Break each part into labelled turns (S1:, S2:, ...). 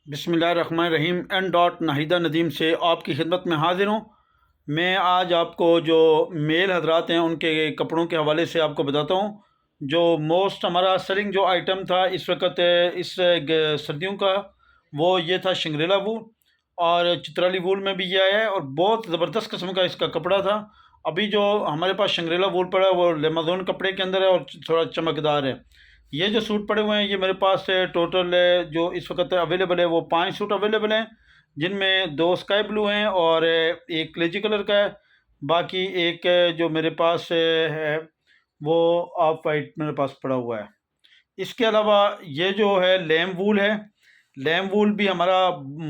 S1: बिस्मिल्लाहिर्रहमानिर्रहीम। N dot Nahida Nadeem से आपकी खिदमत में हाज़िर हूँ। मैं आज आपको जो मेल हजरात हैं उनके कपड़ों के हवाले से आपको बताता हूँ। जो मोस्ट हमारा सेलिंग जो आइटम था इस वक्त इस सर्दियों का, वो ये था शंग्रीला वूल, और चित्राली वूल में भी ये आया है और बहुत ज़बरदस्त किस्म का इसका कपड़ा था। अभी जो हमारे पास शंग्रीला वूल पड़ा है वो लेमाजोन कपड़े के अंदर है और थोड़ा चमकदार है। ये जो सूट पड़े हुए हैं ये मेरे पास टोटल जो इस वक्त अवेलेबल है वो 5 सूट अवेलेबल हैं, जिनमें 2 स्काई ब्लू हैं और एक क्लेजी कलर का है। बाकी एक जो मेरे पास है वो ऑफ वाइट मेरे पास पड़ा हुआ है। इसके अलावा ये जो है लैम वूल है। लैम वूल भी हमारा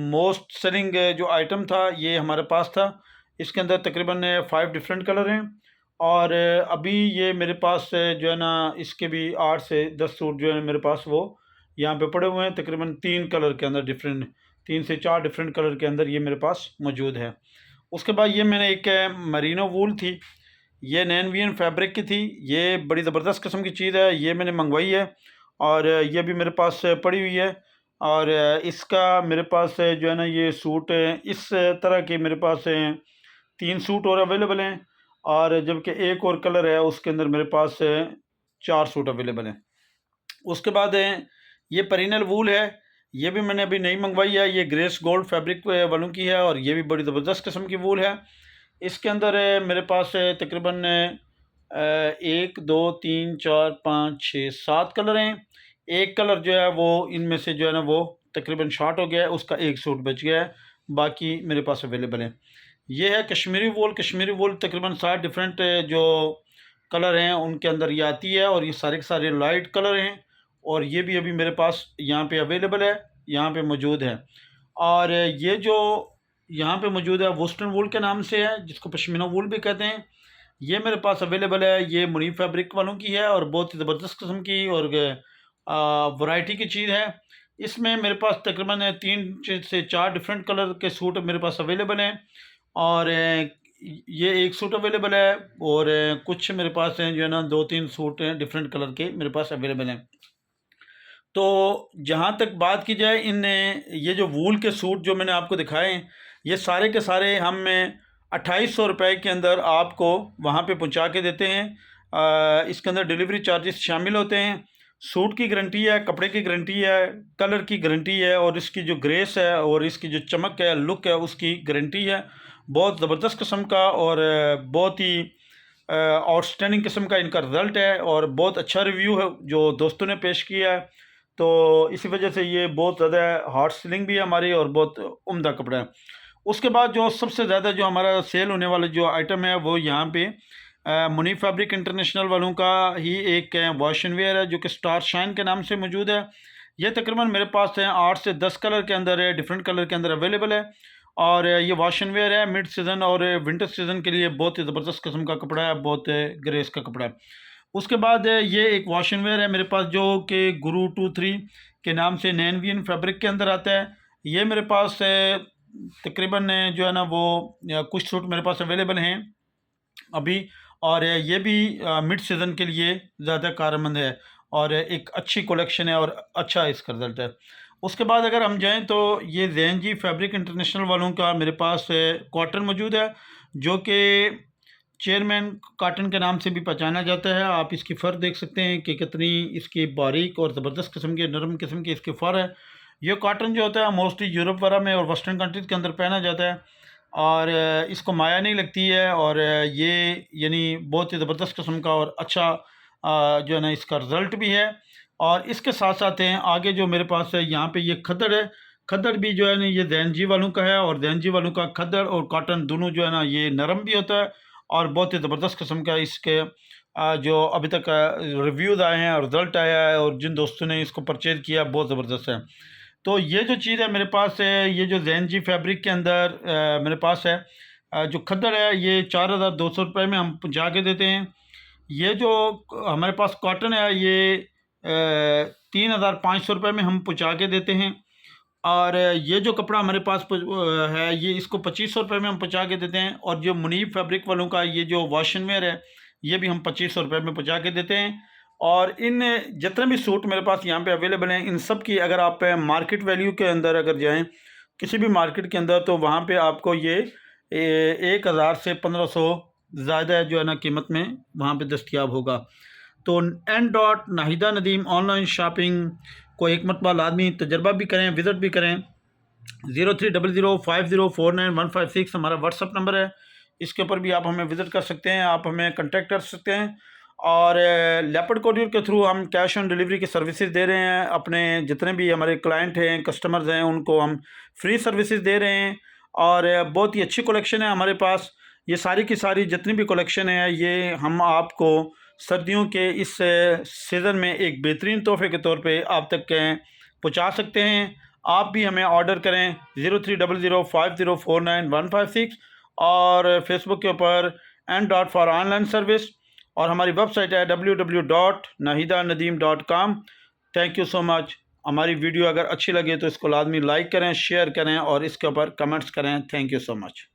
S1: मोस्ट सेलिंग जो आइटम था ये हमारे पास था। इसके अंदर तकरीबन 5 डिफरेंट कलर हैं और अभी ये मेरे पास जो है ना इसके भी 8 से 10 सूट जो है मेरे पास वो यहाँ पे पड़े हुए हैं। तकरीबन 3 कलर के अंदर डिफरेंट 3 से 4 डिफरेंट कलर के अंदर ये मेरे पास मौजूद है। उसके बाद ये मैंने एक मरीनो वूल थी, ये नैनवियन फैब्रिक की थी। ये बड़ी ज़बरदस्त किस्म की चीज़ है, ये मैंने मंगवाई है और ये भी मेरे पास पड़ी हुई है। और इसका मेरे पास जो है ना ये सूट इस तरह के मेरे पास 3 सूट और अवेलेबल हैं और जबकि एक और कलर है उसके अंदर मेरे पास 4 सूट अवेलेबल हैं। उसके बाद ये पेरिनल वूल है, ये भी मैंने अभी नई मंगवाई है। ये ग्रेस गोल्ड फैब्रिक वालों की है और ये भी बड़ी ज़बरदस्त किस्म की वूल है। इसके अंदर मेरे पास तकरीबन 1 2 3 4 5 6 7 कलर हैं। एक कलर जो है वो इनमें से जो है ना वो तकरीबन शॉर्ट हो गया है, उसका एक सूट बच गया है, बाकी मेरे पास अवेलेबल है। ये है कश्मीरी वूल। कश्मीरी वूल तकरीबन 7 डिफरेंट जो कलर हैं उनके अंदर ये आती है और ये सारे के सारे लाइट कलर हैं और ये भी अभी मेरे पास यहाँ पे अवेलेबल है, यहाँ पे मौजूद है। और ये जो यहाँ पे मौजूद है वेस्टर्न वूल के नाम से है, जिसको पश्मीना वूल भी कहते हैं। ये मेरे पास अवेलेबल है, ये मुनीब फैब्रिक वालों की है और बहुत ही ज़बरदस्त किस्म की और वैरायटी की चीज़ है। इसमें मेरे पास तकरीबन 3 से 4 डिफरेंट कलर के सूट मेरे पास अवेलेबल हैं और ये एक सूट अवेलेबल है और कुछ मेरे पास हैं जो है ना 2-3 सूट हैं डिफरेंट कलर के मेरे पास अवेलेबल हैं। तो जहाँ तक बात की जाए इन ये जो वूल के सूट जो मैंने आपको दिखाए हैं, ये सारे के सारे हम 2800 रुपये के अंदर आपको वहाँ पे पहुँचा के देते हैं। इसके अंदर डिलीवरी चार्जेस शामिल होते हैं। सूट की गारंटी है, कपड़े की गारंटी है, कलर की गारंटी है और इसकी जो ग्रेस है और इसकी जो चमक है, लुक है, उसकी गारंटी है। बहुत ज़बरदस्त किस्म का और बहुत ही आउटस्टैंडिंग किस्म का इनका रिज़ल्ट है और बहुत अच्छा रिव्यू है जो दोस्तों ने पेश किया है। तो इसी वजह से ये बहुत ज़्यादा हॉट सेलिंग भी है हमारी और बहुत उम्दा कपड़ा है। उसके बाद जो सबसे ज़्यादा जो हमारा सेल होने वाला जो आइटम है वो यहाँ पे मुनीब फैब्रिक इंटरनेशनल वालों का ही एक वॉश एंड वेयर है जो कि स्टार शाइन के नाम से मौजूद है। ये तकरीबन मेरे पास है 8 से 10 कलर के अंदर है, डिफरेंट कलर के अंदर अवेलेबल है और ये वॉश एंड वेयर है। मिड सीज़न और विंटर सीज़न के लिए बहुत ही ज़बरदस्त किस्म का कपड़ा है, बहुत ग्रेस का कपड़ा है। उसके बाद ये एक वॉश एंड वेयर है मेरे पास जो कि गुरु 2-3 के नाम से नैनवियन फैब्रिक के अंदर आता है। ये मेरे पास तकरीबन जो है ना वो कुछ सूट मेरे पास अवेलेबल हैं अभी और ये भी मिड सीज़न के लिए ज़्यादा कारआमद है और एक अच्छी कलेक्शन है और अच्छा इसका रिज़ल्ट है। उसके बाद अगर हम जाएँ तो ये ज़ैन जी फैब्रिक इंटरनेशनल वालों का मेरे पास कॉटन मौजूद है जो कि चेयरमैन कॉटन के नाम से भी पहचाना जाता है। आप इसकी फ़र देख सकते हैं कि कितनी इसकी बारीक और ज़बरदस्त किस्म की नरम किस्म की इसकी फ़र है। ये कॉटन जो होता है मोस्टली यूरोप वगैरह में और वेस्टर्न कंट्रीज़ के अंदर पहना जाता है और इसको माया नहीं लगती है और ये यानी बहुत ही ज़बरदस्त किस्म का और अच्छा जो है ना इसका रिज़ल्ट भी है। और इसके साथ साथ हैं आगे जो मेरे पास है यहाँ पे ये खद्दड़ है। खद्दड़ भी जो है ना ये ज़ैन जी वालों का है और ज़ैन जी वालों का खद्दड़ और कॉटन दोनों जो है ना ये नरम भी होता है और बहुत ही ज़बरदस्त किस्म का इसके जो अभी तक रिव्यूज़ आए हैं और रिज़ल्ट आया है और जिन दोस्तों ने इसको परचेज़ किया बहुत ज़बरदस्त है। तो ये जो चीज़ है मेरे पास है, ये जो ज़ैन जी फैब्रिक के अंदर मेरे पास है जो खद्दड़ है ये 4200 रुपये में हम पहुँचा के देते हैं। ये जो हमारे पास कॉटन है ये 3500 रुपये में हम पहुँचा के देते हैं और ये जो कपड़ा हमारे पास है ये इसको 2500 रुपये में हम पहुँचा के देते हैं और जो मुनीब फैब्रिक वालों का ये जो वॉश एंड वेयर है ये भी हम 2500 रुपये में पहुँचा के देते हैं। और इन जितने भी सूट मेरे पास यहाँ पे अवेलेबल हैं, इन सब की अगर आप मार्केट वैल्यू के अंदर अगर जाएं किसी भी मार्केट के अंदर, तो वहाँ पे आपको ये 1000 से 1500 ज़्यादा जो है ना कीमत में वहाँ पे दस्तयाब होगा। तो n dot Nahida Nadeem online shopping को एक मरतबा लाजमी तजर्बा भी करें, विज़िट भी करें। 030050495156 हमारा व्हाट्सअप नंबर है, इसके ऊपर भी आप हमें विज़िट कर सकते हैं, आप हमें कांटेक्ट कर सकते हैं। और लेपर्ड कोरियर के थ्रू हम कैश ऑन डिलीवरी की सर्विसेज दे रहे हैं। अपने जितने भी हमारे क्लाइंट हैं, कस्टमर्स हैं, उनको हम फ्री सर्विसेज दे रहे हैं। और बहुत ही अच्छी कलेक्शन है हमारे पास। ये सारी की सारी जितनी भी कलेक्शन है, ये हम आपको सर्दियों के इस सीज़न में एक बेहतरीन तोहफे के तौर पे आप तक पहुंचा सकते हैं। आप भी हमें ऑर्डर करें 030050495156 और फेसबुक के ऊपर n dot for online service, और हमारी वेबसाइट है www.nahidannadeem.com। Thank you so much. हमारी वीडियो अगर अच्छी लगे तो इसको लाजमी लाइक करें, शेयर करें और इसके ऊपर कमेंट्स करें। Thank you so much.